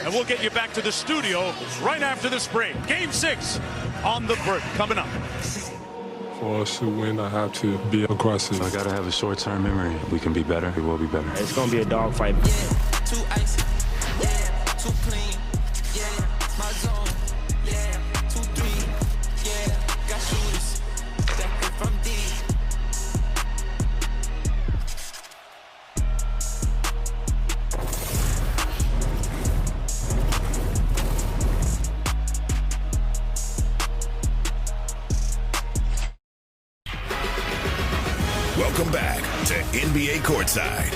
and we'll get you back to the studio right after this break. Game 6 on the break coming up. For us to win, I have to be aggressive. I gotta have a short-term memory. We can be better. We will be better. It's gonna be a dogfight. Yeah, too icy. Yeah, too clean. Yeah, my zone. Yeah, 2-3. Yeah, got shooters. Step it from deep. Welcome back to NBA Courtside.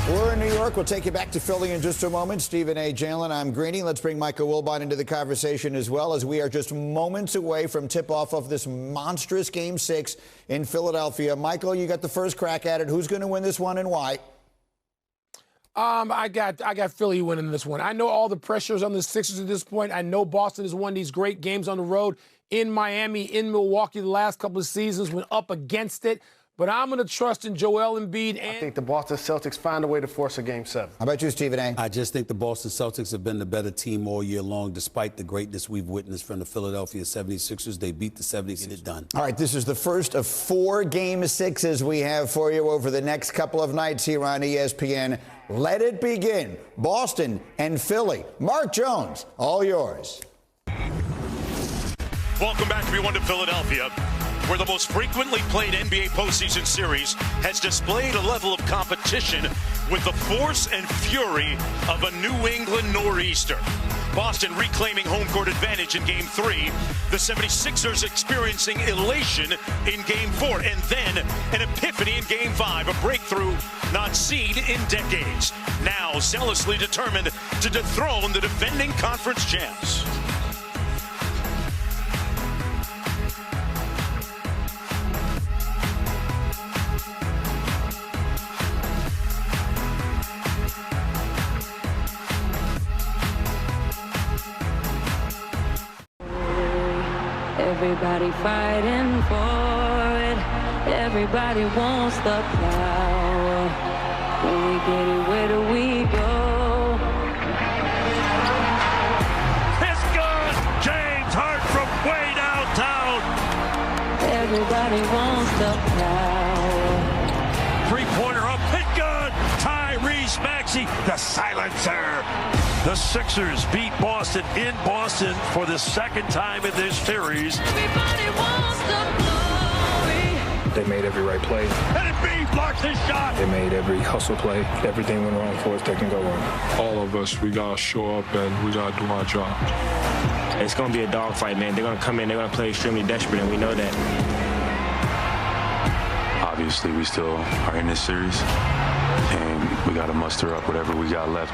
We're in New York. We'll take you back to Philly in just a moment. Stephen A. Jalen, I'm Greeny. Let's bring Michael Wilbon into the conversation as well, as we are just moments away from tip-off of this monstrous Game 6 in Philadelphia. Michael, you got the first crack at it. Who's going to win this one and why? I got Philly winning this one. I know all the pressures on the Sixers at this point. I know Boston has won these great games on the road in Miami, in Milwaukee the last couple of seasons, went up against it. But I'm going to trust in Joel Embiid. I think the Boston Celtics find a way to force a Game 7. How about you, Stephen A? I just think the Boston Celtics have been the better team all year long, despite the greatness we've witnessed from the Philadelphia 76ers. They beat the 76ers. Get it done. All right, this is the first of 4 Game 6s we have for you over the next couple of nights here on ESPN. Let it begin. Boston and Philly. Mark Jones, all yours. Welcome back, everyone, to Philadelphia, where the most frequently played NBA postseason series has displayed a level of competition with the force and fury of a New England nor'easter. Boston reclaiming home court advantage in Game 3, the 76ers experiencing elation in Game 4, and then an epiphany in Game 5, a breakthrough not seen in decades. Now zealously determined to dethrone the defending conference champs. Everybody fighting for it. Everybody wants the power. When we get it, where do we go? It's good! James Hart from way downtown. Everybody wants the power. Three-pointer up, hit good! Tyrese Maxey, the silencer. The Sixers beat Boston in Boston for the second time in this series. Everybody wants the glory. They made every right play. And Embiid blocks his shot. They made every hustle play. Everything went wrong for us that can go wrong. All of us, we got to show up and we got to do our job. It's gonna be a dogfight, man. They're gonna come in, they're gonna play extremely desperate, and we know that. Obviously, we still are in this series, and we got to muster up whatever we got left.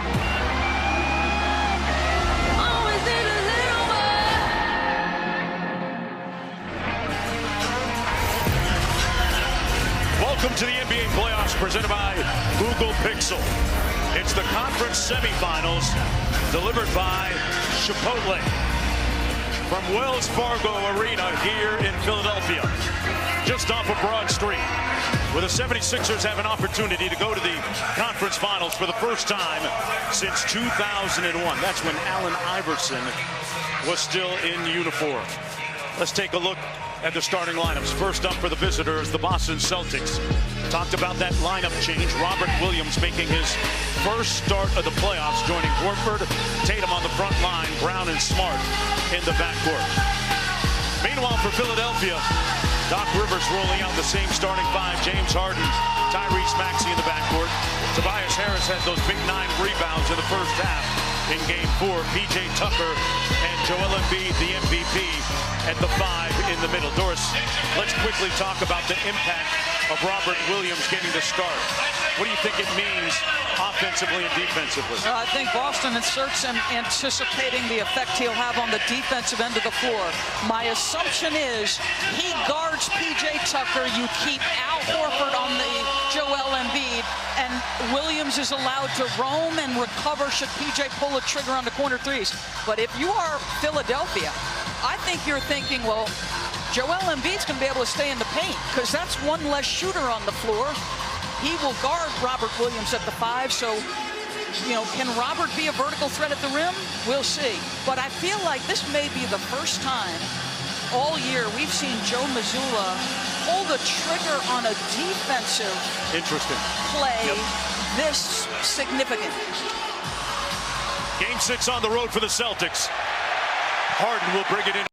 Welcome to the NBA playoffs presented by Google Pixel. It's the conference semifinals delivered by Chipotle from Wells Fargo Arena here in Philadelphia, just off of Broad Street, where the 76ers have an opportunity to go to the conference finals for the first time since 2001. That's when Allen Iverson was still in uniform. Let's take a look at the starting lineups. First up for the visitors, the Boston Celtics. Talked about that lineup change. Robert Williams making his first start of the playoffs, joining Horford, Tatum on the front line, Brown and Smart in the backcourt. Meanwhile, for Philadelphia, Doc Rivers rolling out the same starting 5. James Harden, Tyrese Maxey in the backcourt. Tobias Harris had those big 9 rebounds in the first half in Game 4. PJ Tucker and Joel Embiid, the MVP, at the 5 in the middle. Doris, let's quickly talk about the impact of Robert Williams getting the start. What do you think it means offensively and defensively? I think Boston inserts him anticipating the effect he'll have on the defensive end of the floor. My assumption is he guards P.J. Tucker. You keep Al Horford on the Joel Embiid, and Williams is allowed to roam and recover should P.J. pull a trigger on the corner threes. But if you are Philadelphia, I think you're thinking, well, Joel Embiid's going to be able to stay in the paint because that's one less shooter on the floor. He will guard Robert Williams at the 5, so can Robert be a vertical threat at the rim? We'll see. But I feel like this may be the first time all year we've seen Joe Mazzulla pull the trigger on a defensive play this significant. Game 6 on the road for the Celtics. Harden will bring it in.